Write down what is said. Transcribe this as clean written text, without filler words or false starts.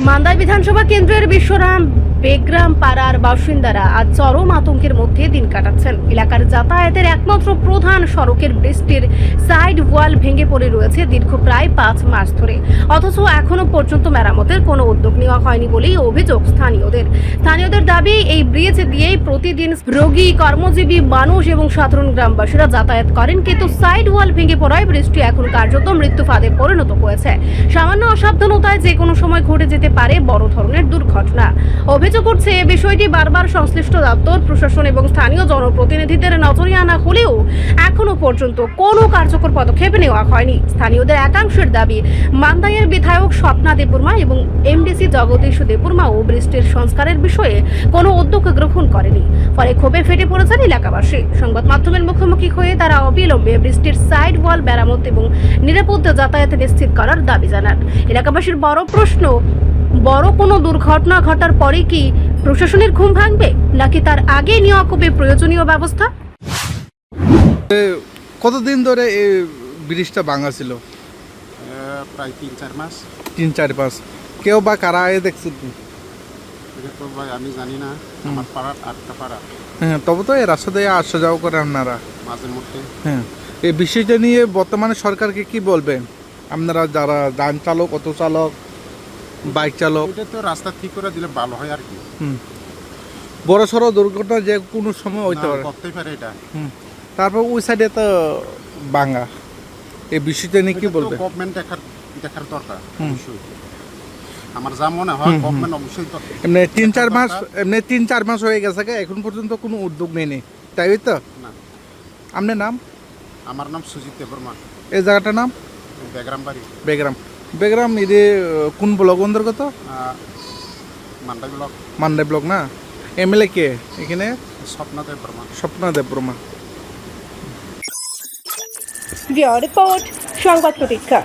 মান্দাই বিধানসভা কেন্দ্রের বিশ্বরাম বেগ্রাম পাড়ার বাসিন্দারা আজ চরম আতঙ্কের মধ্যে দিন কাটাচ্ছেন। এলাকার যাতায়াতের একমাত্র প্রধান সড়কের বৃষ্টির সাইড ওয়াল ভেঙে পড়ে রয়েছে দীর্ঘ প্রায় 5 মাস ধরে, অথচ এখনো পর্যন্ত মেরামতের কোনো উদ্যোগ নেওয়া হয়নি বলেই অভিযোগ স্থানীয়দের দাবি, এই ব্রিজ দিয়েই প্রতিদিন রোগী, কর্মজীবী মানুষ এবং সাধারণ গ্রামবাসীরা যাতায়াত করেন, কিন্তু সাইড ওয়াল ভেঙে পড়ায় বৃষ্টি এখন কার্যত মৃত্যু ফাঁদে পরিণত হয়েছে। সামান্য অসাবধানতায় যে কোনো সময় ঘটে যেতে পারে বড় ধরনের দুর্ঘটনা। অভিযোগ উঠছে, এ বিষয়টি বারবার সংশ্লিষ্ট দপ্তর, প্রশাসন এবং স্থানীয় জনপ্রতিনিধিদের নজরে আনা হলেও এখনো পর্যন্ত কোনো কার্যকর পদক্ষেপ নেওয়া হয়নি। স্থানীয়দের একাংশের দাবি, মান্দাইয়ের বিধায়ক স্বপ্না দেববর্মা এবং এমডিসি জগদীশ দেববর্মাও বৃষ্টির সংস্কারের বিষয়ে কোনো উদ্যোগ গ্রহণ করেনি। ফলে ক্ষোভে ফেটে পড়েছেন এলাকাবাসী। সংবাদ মাধ্যমের মুখোমুখি হয়ে তারা অবিলম্বে বৃষ্টির সাইড ওয়াল মেরামত এবং নিরাপদ যাতায়াত নিশ্চিত করার দাবি জানান। এলাকাবাসীর বড় প্রশ্ন, বড় কোনো দুর্ঘটনা ঘটার পরে কি প্রশাসনের ঘুম ভাঙবে, নাকি তার আগে নেওয়া খুবই প্রয়োজনীয় ব্যবস্থা? কতদিন ধরে এই ব্রিজটা ভাঙা ছিল? প্রায় 3-4 মাস। 3-4 মাস। কেউ বা কারা আয়ে দেখছেন? এটা তো ভাই আমি জানি না, আমার পাড়ার 8টা পাড়া। হ্যাঁ, তবে তো এই রাস্তা দিয়ে আসা যাওয়া করে আপনারা। মাঝে মধ্যে হ্যাঁ, এই বিষয়টা নিয়ে বর্তমানে সরকারকে কি বলবেন আপনারা, যারা যান চালক, অটো চালক, বাইক চালক? এটা তো রাস্তা ঠিক করে দিলে ভালো হয় আর কি। বড় সড়ো দুর্ঘটনা যে কোনো সময় হইতে পারে, করতেই পারে এটা। তারপর ওই সাইডে তো ভাঙা, এই বিষয়টা নিয়ে কি বলবেন? গভর্নমেন্ট দেখার দরকার অবশ্যই। আমার যা মনে হয় গভর্নমেন্ট অবশ্যই এমনি 3-4 মাস হয়ে গেছে, এখন পর্যন্ত কোনো উদ্যোগ নেই, তাই তো না। আপনার নাম? আমার নাম সুজিত দেববর্মা। এই জায়গাটার নাম বেগরাম বাড়ি। বেগরাম এটি কোন ব্লক অন্তর্গত? মান্দাই ব্লক। মান্দাই ব্লক না? এমএলএ কে এখানে? স্বপ্না দেববর্মা। রিপোর্ট সংবাদ প্রতীক্ষা।